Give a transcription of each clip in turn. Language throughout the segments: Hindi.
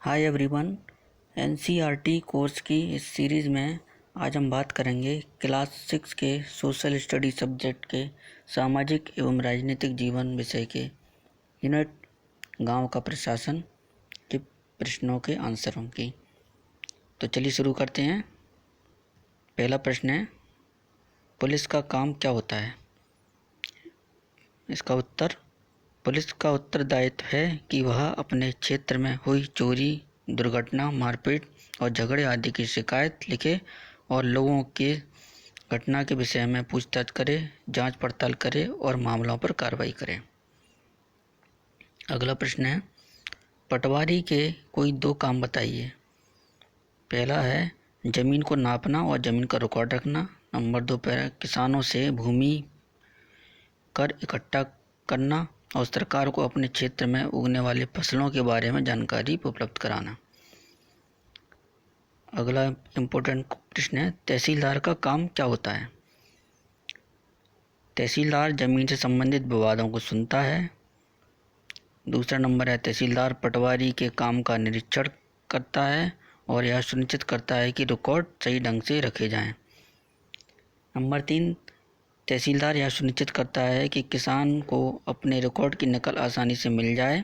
Hi everyone. एनसीईआरटी कोर्स की इस सीरीज़ में आज हम बात करेंगे क्लास 6 के सोशल स्टडी सब्जेक्ट के सामाजिक एवं राजनीतिक जीवन विषय के यूनिट गांव का प्रशासन के प्रश्नों के आंसरों की। तो चलिए शुरू करते हैं। पहला प्रश्न है, पुलिस का काम क्या होता है? इसका उत्तर, पुलिस का उत्तरदायित्व है कि वह अपने क्षेत्र में हुई चोरी, दुर्घटना, मारपीट और झगड़े आदि की शिकायत लिखे और लोगों के घटना के विषय में पूछताछ करे, जांच पड़ताल करे और मामलों पर कार्रवाई करे। अगला प्रश्न है, पटवारी के कोई दो काम बताइए। पहला है जमीन को नापना और जमीन का रिकॉर्ड रखना। नंबर 2 पर किसानों से भूमि कर इकट्ठा करना और सरकार को अपने क्षेत्र में उगने वाले फसलों के बारे में जानकारी उपलब्ध कराना। अगला इम्पोर्टेंट प्रश्न है, तहसीलदार का काम क्या होता है? तहसीलदार जमीन से संबंधित विवादों को सुनता है। दूसरा नंबर है, तहसीलदार पटवारी के काम का निरीक्षण करता है और यह सुनिश्चित करता है कि रिकॉर्ड सही ढंग से रखे जाएं। नंबर 3, तहसीलदार यह सुनिश्चित करता है कि किसान को अपने रिकॉर्ड की नकल आसानी से मिल जाए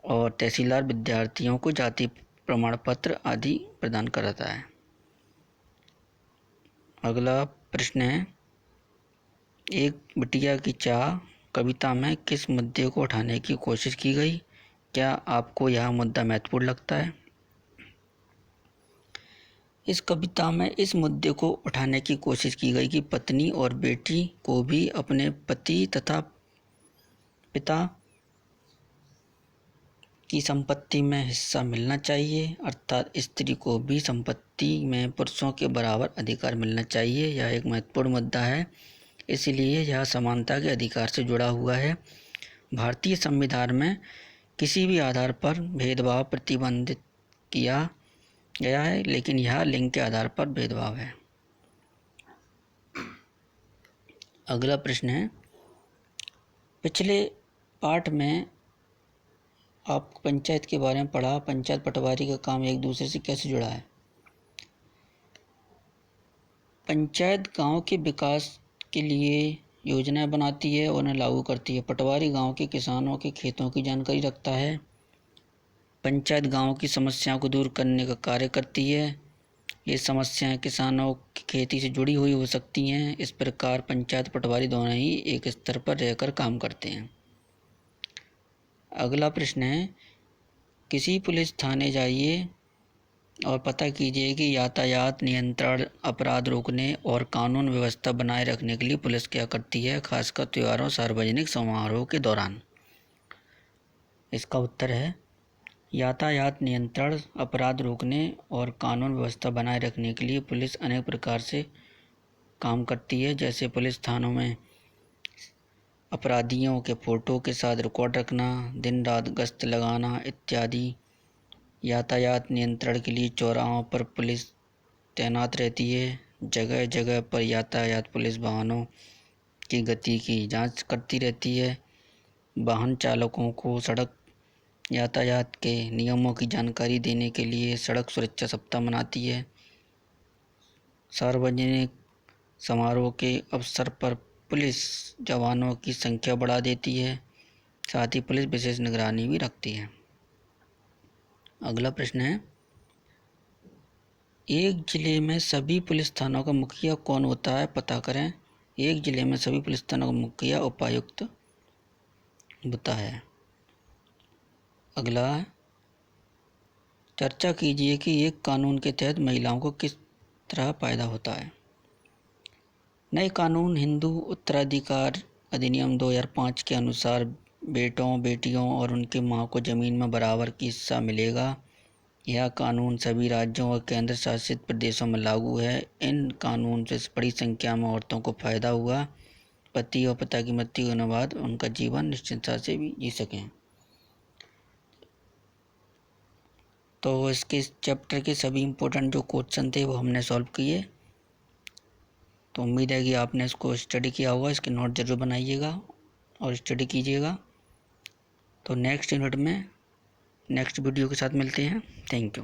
और तहसीलदार विद्यार्थियों को जाति प्रमाण पत्र आदि प्रदान कराता है। अगला प्रश्न है, एक बिटिया की चाह कविता में किस मुद्दे को उठाने की कोशिश की गई? क्या आपको यह मुद्दा महत्वपूर्ण लगता है? इस कविता में इस मुद्दे को उठाने की कोशिश की गई कि पत्नी और बेटी को भी अपने पति तथा पिता की संपत्ति में हिस्सा मिलना चाहिए, अर्थात स्त्री को भी संपत्ति में पुरुषों के बराबर अधिकार मिलना चाहिए। यह एक महत्वपूर्ण मुद्दा है, इसलिए यह समानता के अधिकार से जुड़ा हुआ है। भारतीय संविधान में किसी भी आधार पर भेदभाव प्रतिबंधित किया गया है, लेकिन यह लिंग के आधार पर भेदभाव है। अगला प्रश्न है, पिछले पाठ में आप पंचायत के बारे में पढ़ा। पंचायत पटवारी का काम एक दूसरे से कैसे जुड़ा है? पंचायत गांव के विकास के लिए योजनाएं बनाती है और उन्हें लागू करती है। पटवारी गांव के किसानों के खेतों की जानकारी रखता है। पंचायत गांव की समस्याओं को दूर करने का कार्य करती है। ये समस्याएं किसानों की खेती से जुड़ी हुई हो सकती हैं। इस प्रकार पंचायत पटवारी दोनों ही एक स्तर पर रहकर काम करते हैं। अगला प्रश्न है, किसी पुलिस थाने जाइए और पता कीजिए कि यातायात नियंत्रण, अपराध रोकने और कानून व्यवस्था बनाए रखने के लिए पुलिस क्या करती है, खासकर त्योहारों, सार्वजनिक समारोह के दौरान। इसका उत्तर है, यातायात नियंत्रण, अपराध रोकने और कानून व्यवस्था बनाए रखने के लिए पुलिस अनेक प्रकार से काम करती है, जैसे पुलिस थानों में अपराधियों के फ़ोटो के साथ रिकॉर्ड रखना, दिन रात गश्त लगाना इत्यादि। यातायात नियंत्रण के लिए चौराहों पर पुलिस तैनात रहती है। जगह जगह पर यातायात पुलिस वाहनों की गति की जांच करती रहती है। वाहन चालकों को सड़क यातायात के नियमों की जानकारी देने के लिए सड़क सुरक्षा सप्ताह मनाती है। सार्वजनिक समारोह के अवसर पर पुलिस जवानों की संख्या बढ़ा देती है। साथ ही पुलिस विशेष निगरानी भी रखती है। अगला प्रश्न है, एक जिले में सभी पुलिस थानों का मुखिया कौन होता है, पता करें। एक जिले में सभी पुलिस थानों का मुखिया उपायुक्त होता है। अगला, चर्चा कीजिए कि एक कानून के तहत महिलाओं को किस तरह फायदा होता है। नए कानून हिंदू उत्तराधिकार अधिनियम 2005 के अनुसार बेटों, बेटियों और उनके मां को जमीन में बराबर की हिस्सा मिलेगा। यह कानून सभी राज्यों और केंद्र शासित प्रदेशों में लागू है। इन कानून से बड़ी संख्या में औरतों को फायदा हुआ। पति और पिता की मृत्यु होने बाद उनका जीवन निश्चिंतता से भी जी सकें। तो इसके चैप्टर के सभी इम्पोर्टेंट जो क्वेश्चन थे वो हमने सॉल्व किए। तो उम्मीद है कि आपने इसको स्टडी किया होगा। इसके नोट जरूर बनाइएगा और स्टडी कीजिएगा। तो नेक्स्ट यूनिट में नेक्स्ट वीडियो के साथ मिलते हैं। Thank you.